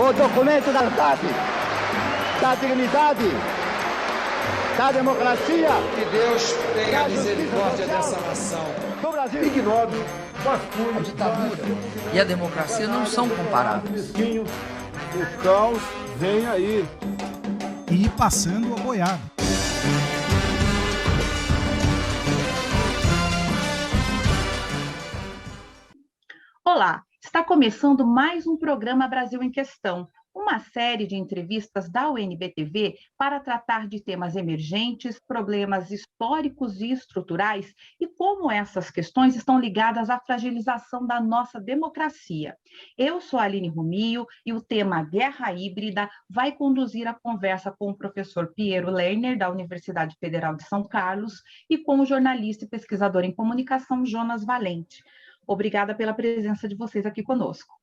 o documento da dignidade, da democracia. Que Deus tenha misericórdia dessa nação. Do Brasil. Ignoro, a ditadura e a democracia não são comparáveis. O caos vem aí. E passando a boiada. Olá, está começando mais um programa Brasil em Questão, uma série de entrevistas da UNB-TV para tratar de temas emergentes, problemas históricos e estruturais e como essas questões estão ligadas à fragilização da nossa democracia. Eu sou a Aline Romio e o tema Guerra Híbrida vai conduzir a conversa com o professor Piero Lerner, da Universidade Federal de São Carlos, e com o jornalista e pesquisador em comunicação Jonas Valente. Obrigada pela presença de vocês aqui conosco.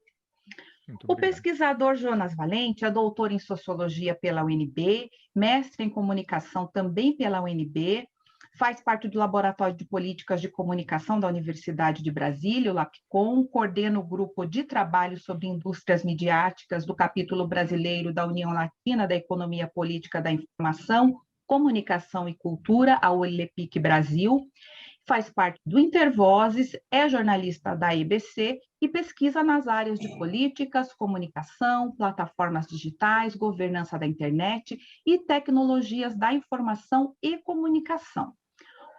O pesquisador Jonas Valente é doutor em Sociologia pela UNB, mestre em Comunicação também pela UNB, faz parte do Laboratório de Políticas de Comunicação da Universidade de Brasília, o LAPCOM, coordena o grupo de trabalho sobre indústrias midiáticas do capítulo brasileiro da União Latina da Economia Política da Informação, Comunicação e Cultura, a ULEPIC Brasil, faz parte do Intervozes, é jornalista da EBC e pesquisa nas áreas de políticas, comunicação, plataformas digitais, governança da internet e tecnologias da informação e comunicação.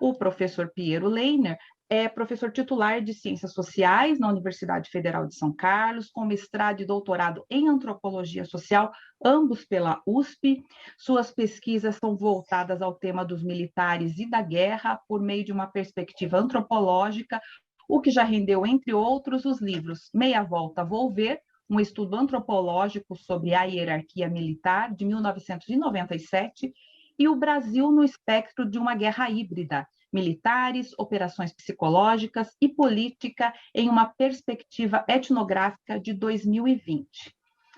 O professor Piero Lerner é professor titular de Ciências Sociais na Universidade Federal de São Carlos, com mestrado e doutorado em Antropologia Social, ambos pela USP. Suas pesquisas são voltadas ao tema dos militares e da guerra, por meio de uma perspectiva antropológica, o que já rendeu, entre outros, os livros Meia Volta Vou Ver, um estudo antropológico sobre a hierarquia militar, de 1997, e O Brasil no Espectro de uma Guerra Híbrida, Militares, Operações Psicológicas e Política em uma Perspectiva Etnográfica, de 2020.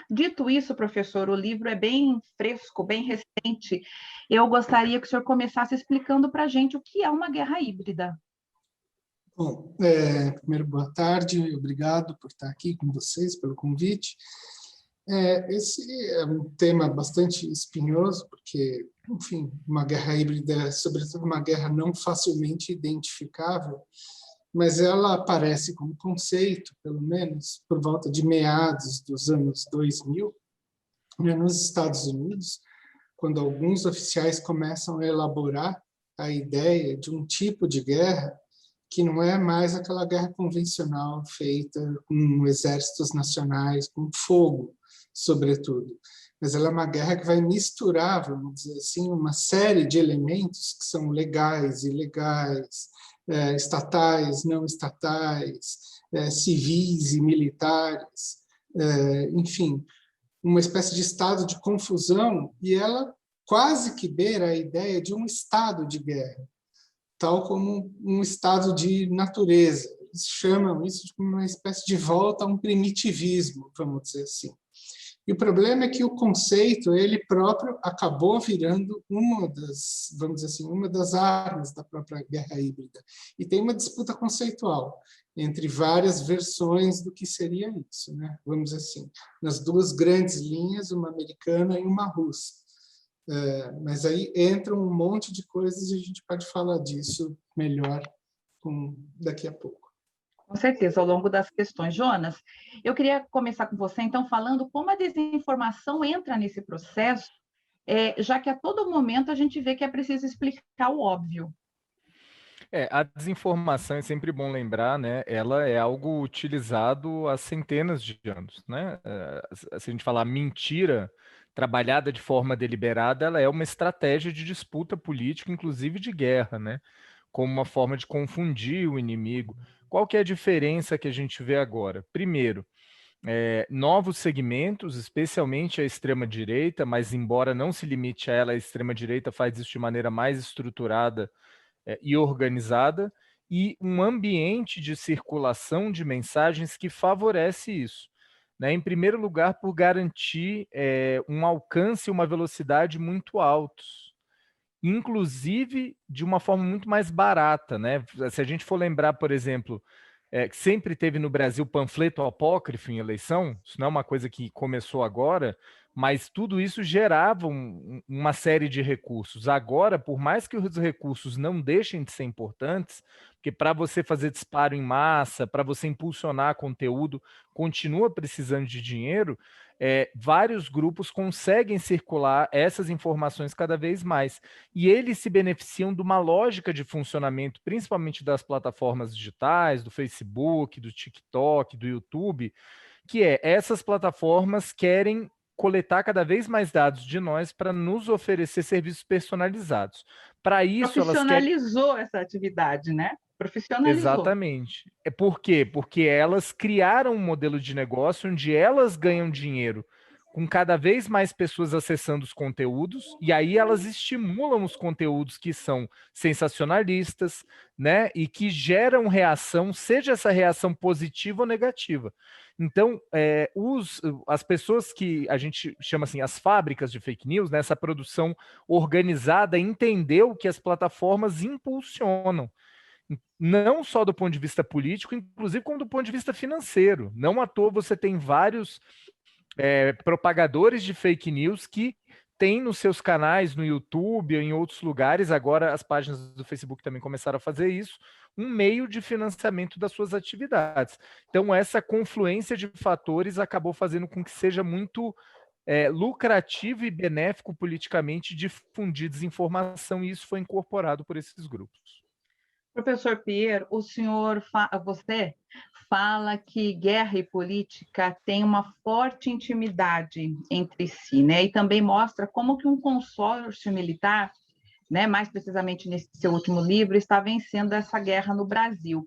Dito isso, professor, o livro é bem fresco, bem recente. Eu gostaria que o senhor começasse explicando para a gente o que é uma guerra híbrida. Bom, primeiro, boa tarde, obrigado por estar aqui com vocês, pelo convite. Esse é um tema bastante espinhoso, porque, enfim, uma guerra híbrida é, sobretudo, uma guerra não facilmente identificável, mas ela aparece como conceito, pelo menos, por volta de meados dos anos 2000, nos Estados Unidos, quando alguns oficiais começam a elaborar a ideia de um tipo de guerra que não é mais aquela guerra convencional feita com exércitos nacionais, com fogo, sobretudo. Mas ela é uma guerra que vai misturar, vamos dizer assim, uma série de elementos que são legais, ilegais, estatais, não estatais, civis e militares, enfim, uma espécie de estado de confusão, e ela quase que beira a ideia de um estado de guerra, tal como um estado de natureza. Eles chamam isso de uma espécie de volta a um primitivismo, vamos dizer assim. E o problema é que o conceito, ele próprio, acabou virando uma das, vamos dizer assim, uma das armas da própria guerra híbrida. E tem uma disputa conceitual entre várias versões do que seria isso, né? Vamos dizer assim, nas duas grandes linhas, uma americana e uma russa. Mas aí entram um monte de coisas e a gente pode falar disso melhor daqui a pouco. Com certeza, ao longo das questões. Jonas, eu queria começar com você, então, falando como a desinformação entra nesse processo, já que a todo momento a gente vê que é preciso explicar o óbvio. A desinformação, é sempre bom lembrar, né? Ela é algo utilizado há centenas de anos, né? Se a gente falar mentira trabalhada de forma deliberada, ela é uma estratégia de disputa política, inclusive de guerra, né? Como uma forma de confundir o inimigo. Qual que é a diferença que a gente vê agora? Primeiro, novos segmentos, especialmente a extrema-direita, mas embora não se limite a ela, a extrema-direita faz isso de maneira mais estruturada e organizada, e um ambiente de circulação de mensagens que favorece isso. Né? Em primeiro lugar, por garantir um alcance e uma velocidade muito altos, inclusive de uma forma muito mais barata. Né? Se a gente for lembrar, por exemplo, que sempre teve no Brasil panfleto apócrifo em eleição, isso não é uma coisa que começou agora, mas tudo isso gerava uma série de recursos. Agora, por mais que os recursos não deixem de ser importantes, porque para você fazer disparo em massa, para você impulsionar conteúdo, continua precisando de dinheiro, vários grupos conseguem circular essas informações cada vez mais. E eles se beneficiam de uma lógica de funcionamento, principalmente das plataformas digitais, do Facebook, do TikTok, do YouTube, que essas plataformas querem coletar cada vez mais dados de nós para nos oferecer serviços personalizados. Para isso, elas querem... Profissionalizou essa atividade, né? Profissionalizou. Exatamente. Por quê? Porque elas criaram um modelo de negócio onde elas ganham dinheiro com cada vez mais pessoas acessando os conteúdos, e aí elas estimulam os conteúdos que são sensacionalistas, né? E que geram reação, seja essa reação positiva ou negativa. Então, as pessoas que a gente chama assim, as fábricas de fake news, né, essa produção organizada, entendeu que as plataformas impulsionam, não só do ponto de vista político, inclusive como do ponto de vista financeiro. Não à toa você tem vários propagadores de fake news que têm nos seus canais, no YouTube ou em outros lugares, agora as páginas do Facebook também começaram a fazer isso, um meio de financiamento das suas atividades. Então, essa confluência de fatores acabou fazendo com que seja muito lucrativo e benéfico politicamente difundir desinformação, e isso foi incorporado por esses grupos. Professor Pierre, você fala que guerra e política têm uma forte intimidade entre si, né? E também mostra como que um consórcio militar, né, mais precisamente nesse seu último livro, está vencendo essa guerra no Brasil.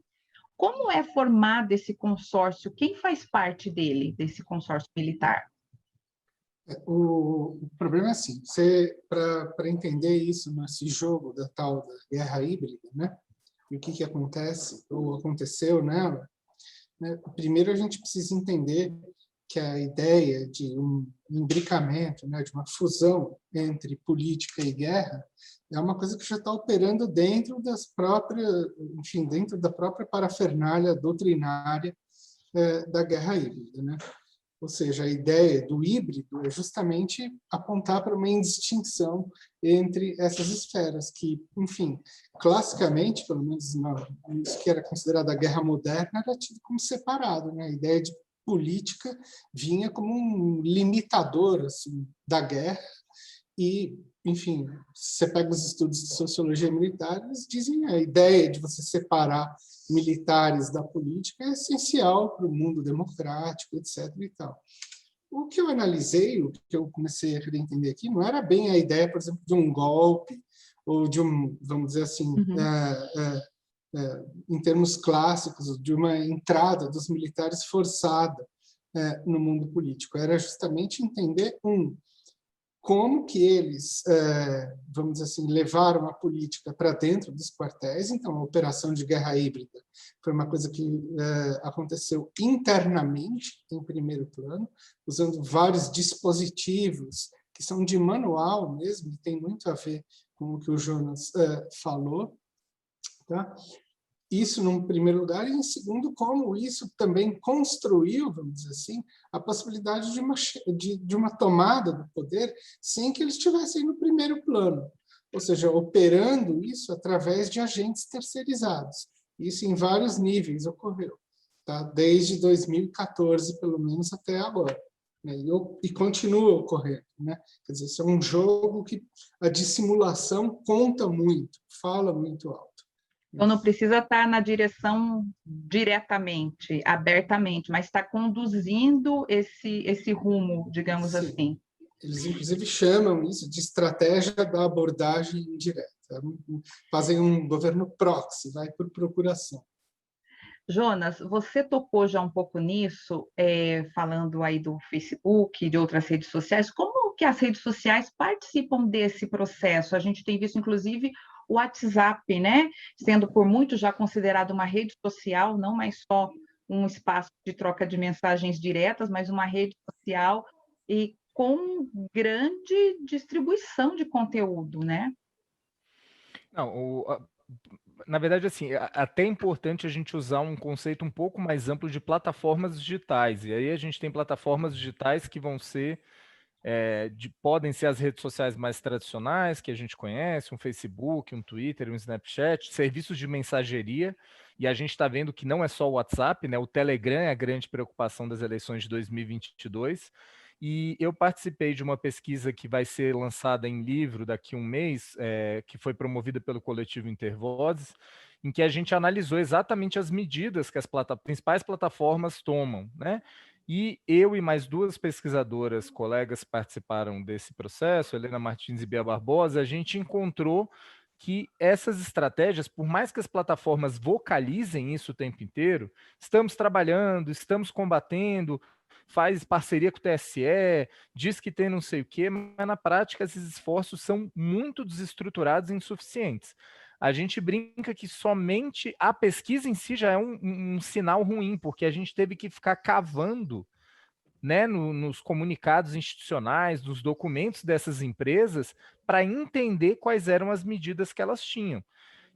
Como é formado esse consórcio? Quem faz parte desse consórcio militar? O problema é assim, para entender isso nesse jogo da tal da guerra híbrida, né? E o que acontece, ou aconteceu nela, né? Primeiro a gente precisa entender que a ideia de um imbricamento, né, de uma fusão entre política e guerra, é uma coisa que já está operando dentro dentro da própria parafernália doutrinária da guerra híbrida, né? Ou seja, a ideia do híbrido é justamente apontar para uma indistinção entre essas esferas que, enfim, classicamente, pelo menos isso que era considerado a guerra moderna, era tido como separado, né? A ideia de política vinha como um limitador assim, da guerra e, enfim, se você pega os estudos de sociologia militar, eles dizem a ideia de você separar militares da política é essencial para o mundo democrático, etc. e tal. O que eu analisei, o que eu comecei a querer entender aqui, não era bem a ideia, por exemplo, de um golpe ou de vamos dizer assim, em termos clássicos, de uma entrada dos militares forçada no mundo político. Era justamente entender como que eles, vamos dizer assim, levaram a política para dentro dos quartéis. Então, a operação de guerra híbrida foi uma coisa que aconteceu internamente, em primeiro plano, usando vários dispositivos que são de manual mesmo, e tem muito a ver com o que o Jonas falou. Tá? Isso, num primeiro lugar, e em segundo, como isso também construiu, vamos dizer assim, a possibilidade de uma tomada do poder sem que eles estivessem no primeiro plano, ou seja, operando isso através de agentes terceirizados. Isso em vários níveis ocorreu, tá? Desde 2014, pelo menos, até agora. Né? E continua ocorrendo. Né? Quer dizer, isso é um jogo que a dissimulação conta muito, fala muito alto. Então, não precisa estar na direção diretamente, abertamente, mas está conduzindo esse rumo, digamos Sim. assim. Eles, inclusive, chamam isso de estratégia da abordagem indireta. Fazem um governo proxy, vai por procuração. Jonas, você tocou já um pouco nisso, falando aí do Facebook, de outras redes sociais. Como que as redes sociais participam desse processo? A gente tem visto, inclusive, o WhatsApp, né, sendo por muitos já considerado uma rede social, não mais só um espaço de troca de mensagens diretas, mas uma rede social e com grande distribuição de conteúdo, né? Não, na verdade, assim, até é importante a gente usar um conceito um pouco mais amplo de plataformas digitais. E aí a gente tem plataformas digitais que vão ser, podem ser as redes sociais mais tradicionais que a gente conhece, um Facebook, um Twitter, um Snapchat, serviços de mensageria. E a gente está vendo que não é só o WhatsApp, né? O Telegram é a grande preocupação das eleições de 2022. E eu participei de uma pesquisa que vai ser lançada em livro daqui a um mês, que foi promovida pelo coletivo Intervozes, em que a gente analisou exatamente as medidas que as principais plataformas tomam, né? E eu e mais duas pesquisadoras, colegas, participaram desse processo, Helena Martins e Bia Barbosa. A gente encontrou que essas estratégias, por mais que as plataformas vocalizem isso o tempo inteiro, estamos trabalhando, estamos combatendo, faz parceria com o TSE, diz que tem não sei o quê, mas na prática esses esforços são muito desestruturados e insuficientes. A gente brinca que somente a pesquisa em si já é um sinal ruim, porque a gente teve que ficar cavando, né, nos comunicados institucionais, nos documentos dessas empresas, para entender quais eram as medidas que elas tinham.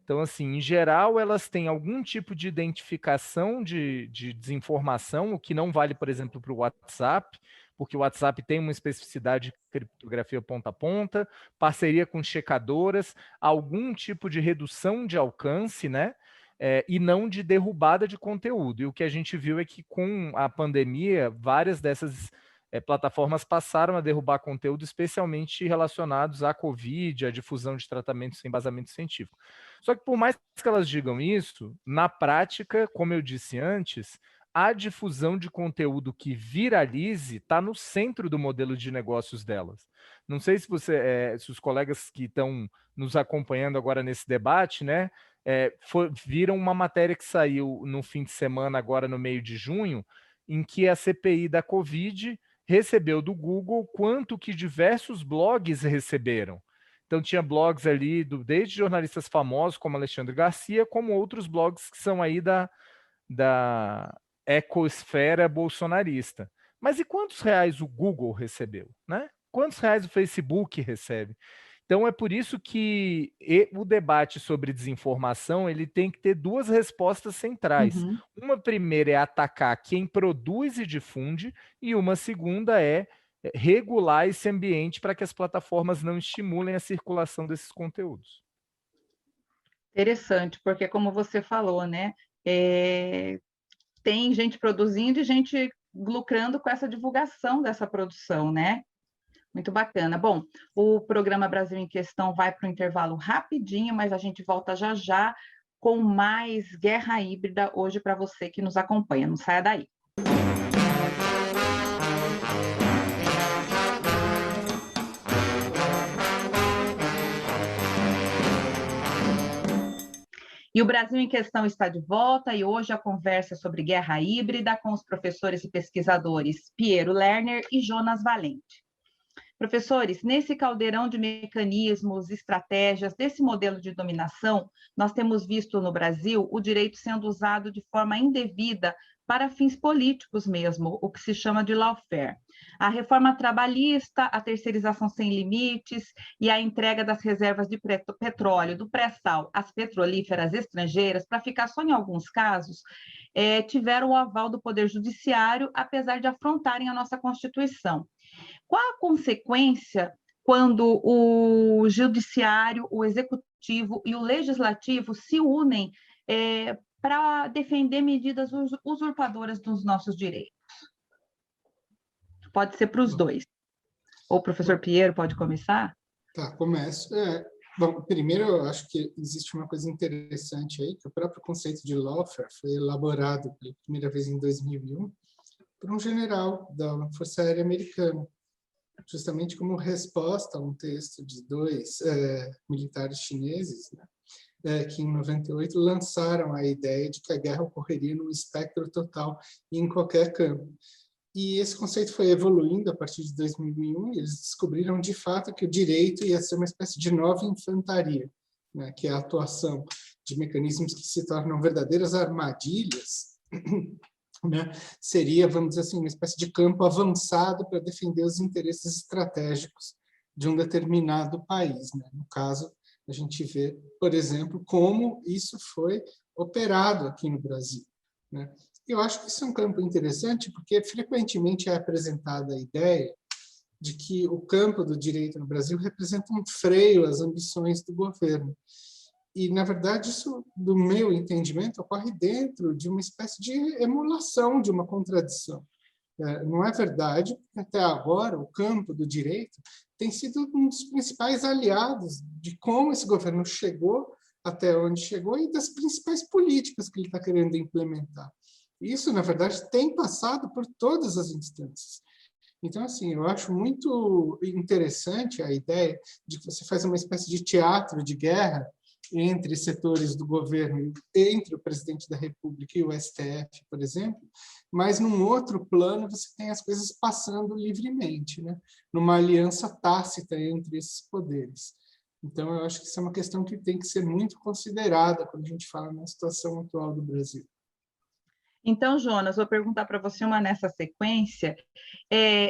Então, assim, em geral, elas têm algum tipo de identificação de desinformação, o que não vale, por exemplo, para o WhatsApp, porque o WhatsApp tem uma especificidade de criptografia ponta a ponta, parceria com checadoras, algum tipo de redução de alcance, né? E não de derrubada de conteúdo. E o que a gente viu é que, com a pandemia, várias dessas plataformas passaram a derrubar conteúdo, especialmente relacionados à Covid, à difusão de tratamentos sem embasamento científico. Só que, por mais que elas digam isso, na prática, como eu disse antes, a difusão de conteúdo que viralize está no centro do modelo de negócios delas. Não sei se se os colegas que estão nos acompanhando agora nesse debate, né, viram uma matéria que saiu no fim de semana, agora no meio de junho, em que a CPI da Covid recebeu do Google quanto que diversos blogs receberam. Então, tinha blogs ali, desde jornalistas famosos, como Alexandre Garcia, como outros blogs que são aí da ecosfera bolsonarista. Mas e quantos reais o Google recebeu, né? Quantos reais o Facebook recebe? Então, é por isso que o debate sobre desinformação ele tem que ter duas respostas centrais. Uhum. Uma primeira é atacar quem produz e difunde, e uma segunda é regular esse ambiente para que as plataformas não estimulem a circulação desses conteúdos. Interessante, porque como você falou, né, tem gente produzindo e gente lucrando com essa divulgação dessa produção, né? Muito bacana. Bom, o programa Brasil em Questão vai para o intervalo rapidinho, mas a gente volta já já com mais Guerra Híbrida hoje para você que nos acompanha. Não saia daí. E o Brasil em Questão está de volta e hoje a conversa é sobre guerra híbrida com os professores e pesquisadores Piero Lerner e Jonas Valente. Professores, nesse caldeirão de mecanismos, estratégias desse modelo de dominação, nós temos visto no Brasil o direito sendo usado de forma indevida para fins políticos mesmo, o que se chama de lawfare. A reforma trabalhista, a terceirização sem limites e a entrega das reservas de petróleo, do pré-sal às petrolíferas estrangeiras, para ficar só em alguns casos, tiveram o aval do Poder Judiciário, apesar de afrontarem a nossa Constituição. Qual a consequência quando o Judiciário, o Executivo e o Legislativo se unem para defender medidas usurpadoras dos nossos direitos? Pode ser para os dois. Ou o professor Piero pode começar? Tá, começo. Bom, primeiro eu acho que existe uma coisa interessante aí, que o próprio conceito de lawfare foi elaborado pela primeira vez em 2001 por um general da Força Aérea Americana, justamente como resposta a um texto de dois militares chineses, né, que em 98 lançaram a ideia de que a guerra ocorreria num espectro total e em qualquer campo. E esse conceito foi evoluindo a partir de 2001, e eles descobriram de fato que o direito ia ser uma espécie de nova infantaria, né, que é a atuação de mecanismos que se tornam verdadeiras armadilhas, né, seria, vamos dizer assim, uma espécie de campo avançado para defender os interesses estratégicos de um determinado país, né, no caso, A gente vê, por exemplo, como isso foi operado aqui no Brasil, né? Eu acho que isso é um campo interessante, porque frequentemente é apresentada a ideia de que o campo do direito no Brasil representa um freio às ambições do governo. E, na verdade, isso, do meu entendimento, ocorre dentro de uma espécie de emulação, de uma contradição. Não é verdade, porque até agora o campo do direito tem sido um dos principais aliados de como esse governo chegou até onde chegou e das principais políticas que ele está querendo implementar. Isso, na verdade, tem passado por todas as instâncias. Então, assim, eu acho muito interessante a ideia de que você faz uma espécie de teatro de guerra entre setores do governo, entre o presidente da República e o STF, por exemplo, mas num outro plano você tem as coisas passando livremente, né? Numa aliança tácita entre esses poderes. Então, eu acho que isso é uma questão que tem que ser muito considerada quando a gente fala na situação atual do Brasil. Então, Jonas, vou perguntar para você uma nessa sequência.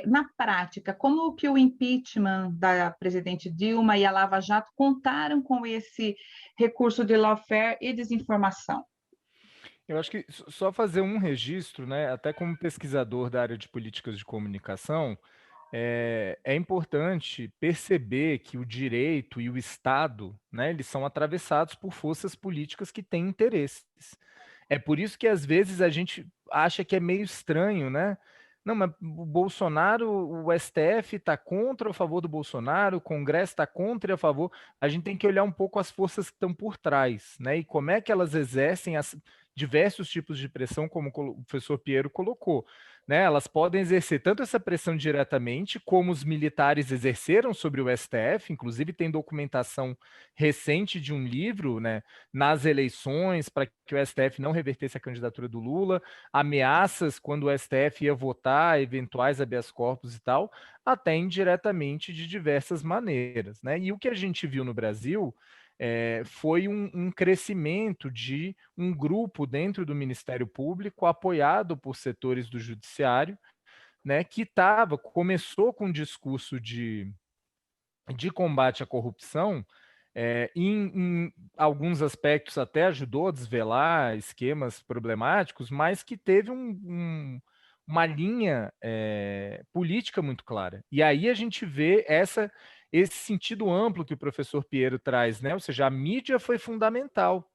Na prática, como que o impeachment da presidente Dilma e a Lava Jato contaram com esse recurso de lawfare e desinformação? Eu acho que só fazer um registro, né, até como pesquisador da área de políticas de comunicação, é importante perceber que o direito e o Estado, né, eles são atravessados por forças políticas que têm interesses. É por isso que às vezes a gente acha que é meio estranho, né? Não, mas o Bolsonaro, o STF está contra ou a favor do Bolsonaro, o Congresso está contra e a favor. A gente tem que olhar um pouco as forças que estão por trás, né? E como é que elas exercem diversos tipos de pressão, como o professor Piero colocou. Né? Elas podem exercer tanto essa pressão diretamente, como os militares exerceram sobre o STF, inclusive tem documentação recente de um livro, né, nas eleições, para que o STF não revertesse a candidatura do Lula, ameaças quando o STF ia votar, eventuais habeas corpus e tal, até indiretamente de diversas maneiras. Né? E o que a gente viu no Brasil foi um crescimento de um grupo dentro do Ministério Público, apoiado por setores do Judiciário, né, que começou com um discurso de combate à corrupção, em alguns aspectos até ajudou a desvelar esquemas problemáticos, mas que teve uma linha política muito clara. E aí a gente vê esse sentido amplo que o professor Piero traz, né? Ou seja, a mídia foi fundamental.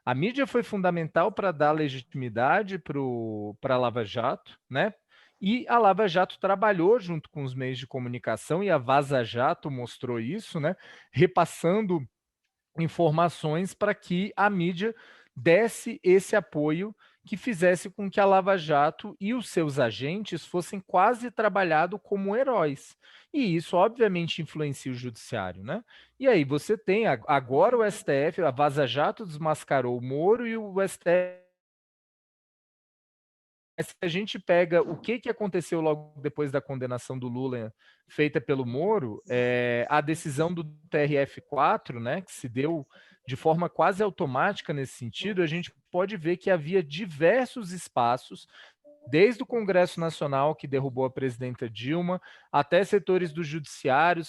A mídia foi fundamental para dar legitimidade para a Lava Jato, né? E a Lava Jato trabalhou junto com os meios de comunicação, e a Vaza Jato mostrou isso, né? Repassando informações para que a mídia desse esse apoio que fizesse com que a Lava Jato e os seus agentes fossem quase trabalhados como heróis. E isso, obviamente, influencia o judiciário, né? E aí você tem agora o STF, a Vaza Jato desmascarou o Moro e o STF. Se a gente pega o que aconteceu logo depois da condenação do Lula feita pelo Moro, a decisão do TRF4, né, que se deu de forma quase automática nesse sentido, a gente pode ver que havia diversos espaços, desde o Congresso Nacional, que derrubou a presidenta Dilma, até setores do judiciário,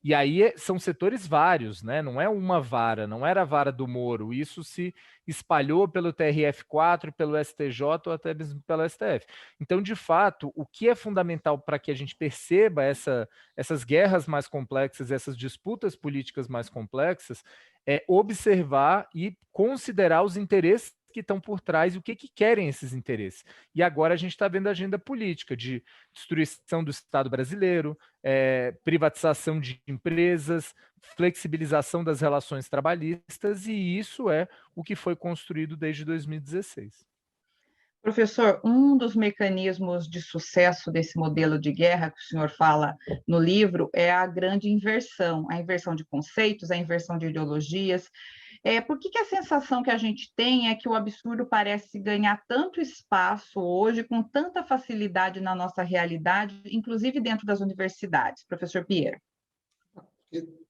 e aí são setores vários, né? Não é uma vara, não era a vara do Moro, isso se espalhou pelo TRF4, pelo STJ ou até mesmo pelo STF. Então, de fato, o que é fundamental para que a gente perceba essas guerras mais complexas, essas disputas políticas mais complexas, é observar e considerar os interesses que estão por trás e o que querem esses interesses. E agora a gente está vendo a agenda política de destruição do Estado brasileiro, privatização de empresas, flexibilização das relações trabalhistas, e isso é o que foi construído desde 2016. Professor, um dos mecanismos de sucesso desse modelo de guerra que o senhor fala no livro é a grande inversão, a inversão de conceitos, a inversão de ideologias. Por que a sensação que a gente tem é que o absurdo parece ganhar tanto espaço hoje, com tanta facilidade na nossa realidade, inclusive dentro das universidades, professor Piero?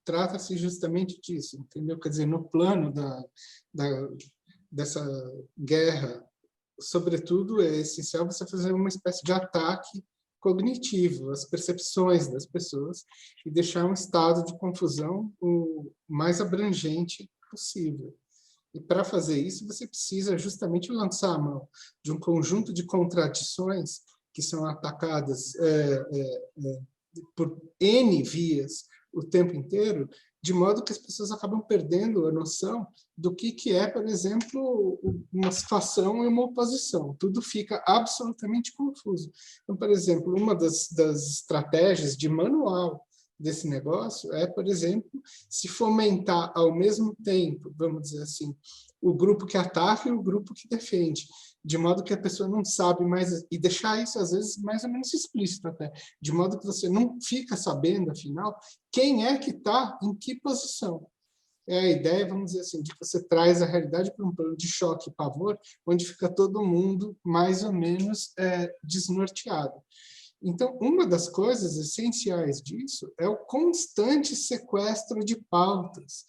Trata-se justamente disso, entendeu? Quer dizer, no plano dessa guerra, sobretudo, é essencial você fazer uma espécie de ataque cognitivo, as percepções das pessoas, e deixar um estado de confusão o mais abrangente possível. E para fazer isso, você precisa justamente lançar a mão de um conjunto de contradições que são atacadas por N vias o tempo inteiro, de modo que as pessoas acabam perdendo a noção do que é, por exemplo, uma situação e uma oposição. Tudo fica absolutamente confuso. Então, por exemplo, uma das estratégias de manual desse negócio é, por exemplo, se fomentar ao mesmo tempo, vamos dizer assim, o grupo que ataca e o grupo que defende, de modo que a pessoa não sabe mais, e deixar isso, às vezes, mais ou menos explícito até, de modo que você não fica sabendo, afinal, quem é que está em que posição. É a ideia, vamos dizer assim, de que você traz a realidade para um plano de choque e pavor, onde fica todo mundo mais ou menos desnorteado. Então, uma das coisas essenciais disso é o constante sequestro de pautas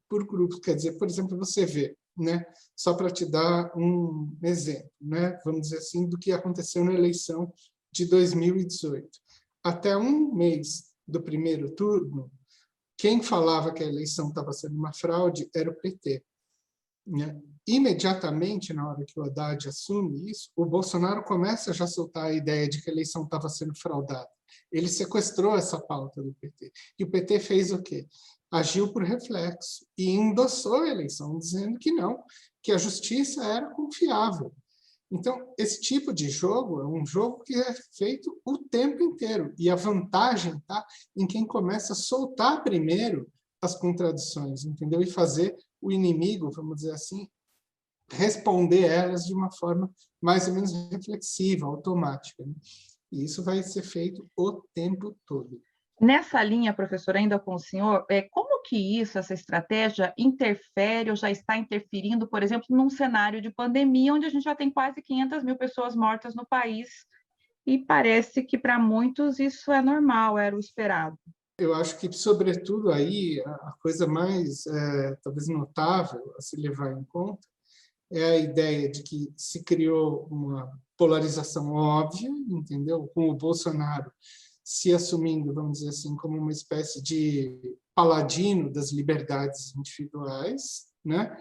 por grupos. Quer dizer, por exemplo, você vê, né, só para te dar um exemplo, né, vamos dizer assim, do que aconteceu na eleição de 2018. Até um mês do primeiro turno, quem falava que a eleição estava sendo uma fraude era o PT. Né? Imediatamente, na hora que o Haddad assume isso, o Bolsonaro começa já a soltar a ideia de que a eleição estava sendo fraudada. Ele sequestrou essa pauta do PT. E o PT fez o quê? Agiu por reflexo e endossou a eleição, dizendo que não, que a justiça era confiável. Então, esse tipo de jogo é um jogo que é feito o tempo inteiro. E a vantagem está em quem começa a soltar primeiro as contradições, entendeu? E fazer o inimigo, vamos dizer assim, responder elas de uma forma mais ou menos reflexiva, automática. Né? E isso vai ser feito o tempo todo. Nessa linha, professor, ainda com o senhor, como que isso, essa estratégia, interfere ou já está interferindo, por exemplo, num cenário de pandemia, onde a gente já tem quase 500 mil pessoas mortas no país, e parece que para muitos isso é normal, era o esperado. Eu acho que, sobretudo, aí a coisa mais, talvez, notável a se levar em conta é a ideia de que se criou uma polarização óbvia, entendeu? Com o Bolsonaro se assumindo, vamos dizer assim, como uma espécie de paladino das liberdades individuais, né?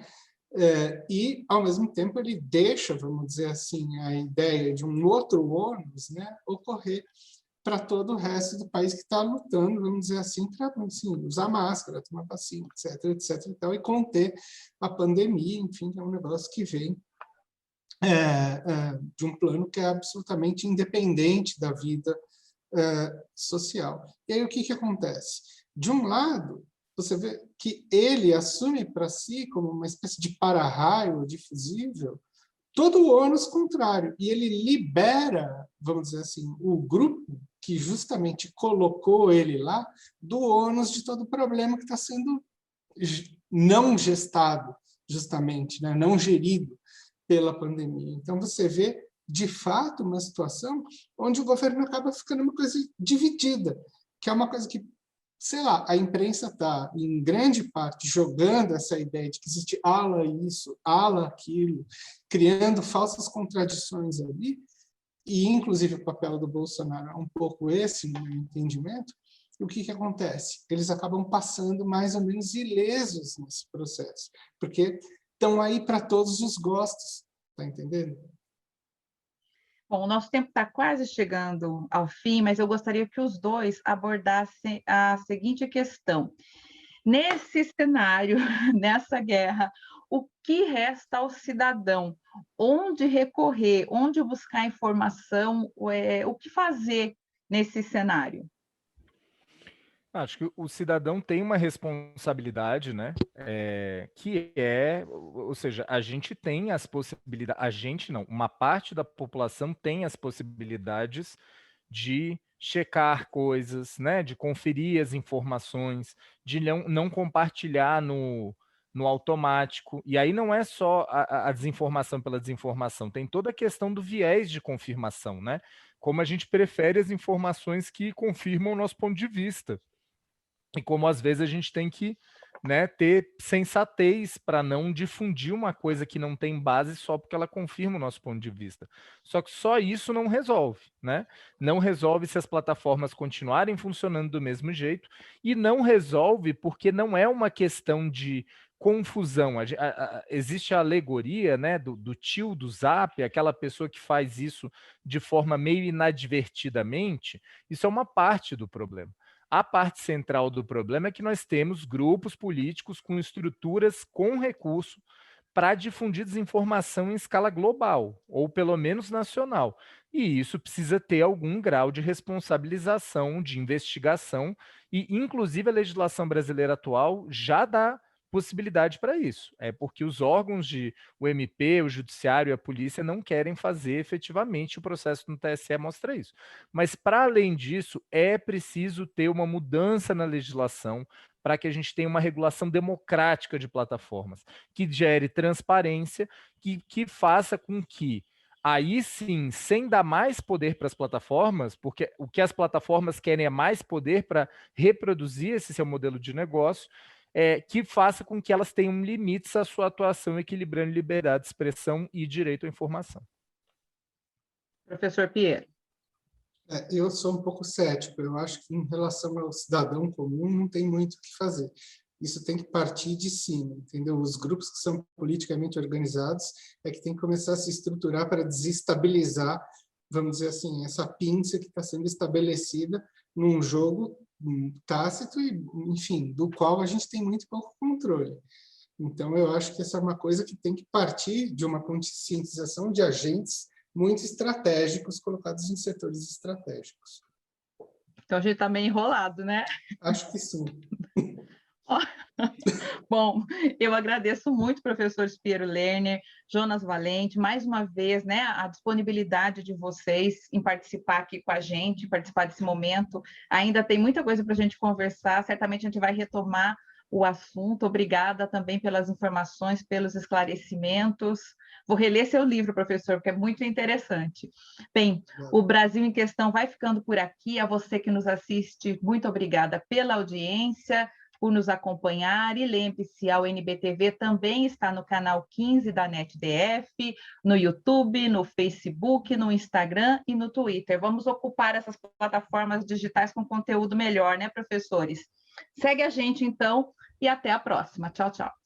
E, ao mesmo tempo, ele deixa, vamos dizer assim, a ideia de um outro ônus, né, ocorrer para todo o resto do país que está lutando, vamos dizer assim, para usar máscara, tomar vacina, etc, e tal, e conter a pandemia, enfim, é um negócio que vem de um plano que é absolutamente independente da vida social. E aí o que acontece? De um lado, você vê que ele assume para si como uma espécie de para-raio difusível todo o ônus contrário, e ele libera, vamos dizer assim, o grupo que justamente colocou ele lá do ônus de todo o problema que está sendo não gestado, justamente, né? Não gerido pela pandemia. Então, você vê, de fato, uma situação onde o governo acaba ficando uma coisa dividida, que é uma coisa que, sei lá, a imprensa está, em grande parte, jogando essa ideia de que existe ala isso, ala aquilo, criando falsas contradições ali, e, inclusive, o papel do Bolsonaro é um pouco esse, no meu entendimento. E o que acontece? Eles acabam passando mais ou menos ilesos nesse processo, porque estão aí para todos os gostos, tá entendendo? Bom, o nosso tempo está quase chegando ao fim, mas eu gostaria que os dois abordassem a seguinte questão. Nesse cenário, nessa guerra, o que resta ao cidadão? Onde recorrer? Onde buscar informação? O que fazer nesse cenário? Acho que o cidadão tem uma responsabilidade, né? Ou seja, a gente tem as possibilidades, a gente não, uma parte da população tem as possibilidades de checar coisas, né? De conferir as informações, de não compartilhar no automático. E aí não é só a desinformação pela desinformação, tem toda a questão do viés de confirmação, né? Como a gente prefere as informações que confirmam o nosso ponto de vista. E como às vezes a gente tem que, né, ter sensatez para não difundir uma coisa que não tem base só porque ela confirma o nosso ponto de vista. Só que só isso não resolve, né? Não resolve se as plataformas continuarem funcionando do mesmo jeito, e não resolve porque não é uma questão de confusão. Existe a alegoria, né, do tio do Zap, aquela pessoa que faz isso de forma meio inadvertidamente. Isso é uma parte do problema. A parte central do problema é que nós temos grupos políticos com estruturas com recurso para difundir desinformação em escala global, ou pelo menos nacional. E isso precisa ter algum grau de responsabilização, de investigação, e inclusive a legislação brasileira atual já dá possibilidade para isso. É porque os órgãos o MP, o Judiciário e a Polícia não querem fazer efetivamente, o processo no TSE mostra isso. Mas, para além disso, é preciso ter uma mudança na legislação para que a gente tenha uma regulação democrática de plataformas, que gere transparência, que faça com que, aí sim, sem dar mais poder para as plataformas, porque o que as plataformas querem é mais poder para reproduzir esse seu modelo de negócio, que faça com que elas tenham limites à sua atuação, equilibrando liberdade de expressão e direito à informação. Professor Piero. Eu sou um pouco cético. Eu acho que, em relação ao cidadão comum, não tem muito o que fazer. Isso tem que partir de cima, entendeu? Os grupos que são politicamente organizados é que tem que começar a se estruturar para desestabilizar, vamos dizer assim, essa pinça que está sendo estabelecida num jogo tácito e, enfim, do qual a gente tem muito pouco controle. Então, eu acho que essa é uma coisa que tem que partir de uma conscientização de agentes muito estratégicos, colocados em setores estratégicos. Então, a gente está meio enrolado, né? Acho que sim. Bom, eu agradeço muito, professor Piero Lerner, Jonas Valente, mais uma vez, né, a disponibilidade de vocês em participar aqui com a gente, participar desse momento. Ainda tem muita coisa para a gente conversar, certamente a gente vai retomar o assunto. Obrigada também pelas informações, pelos esclarecimentos. Vou reler seu livro, professor, porque é muito interessante. Bem, o Brasil em Questão vai ficando por aqui. A você que nos assiste, muito obrigada pela audiência, por nos acompanhar, e lembre-se, a UNBTV também está no canal 15 da NetDF, no YouTube, no Facebook, no Instagram e no Twitter. Vamos ocupar essas plataformas digitais com conteúdo melhor, né, professores? Segue a gente, então, e até a próxima. Tchau, tchau.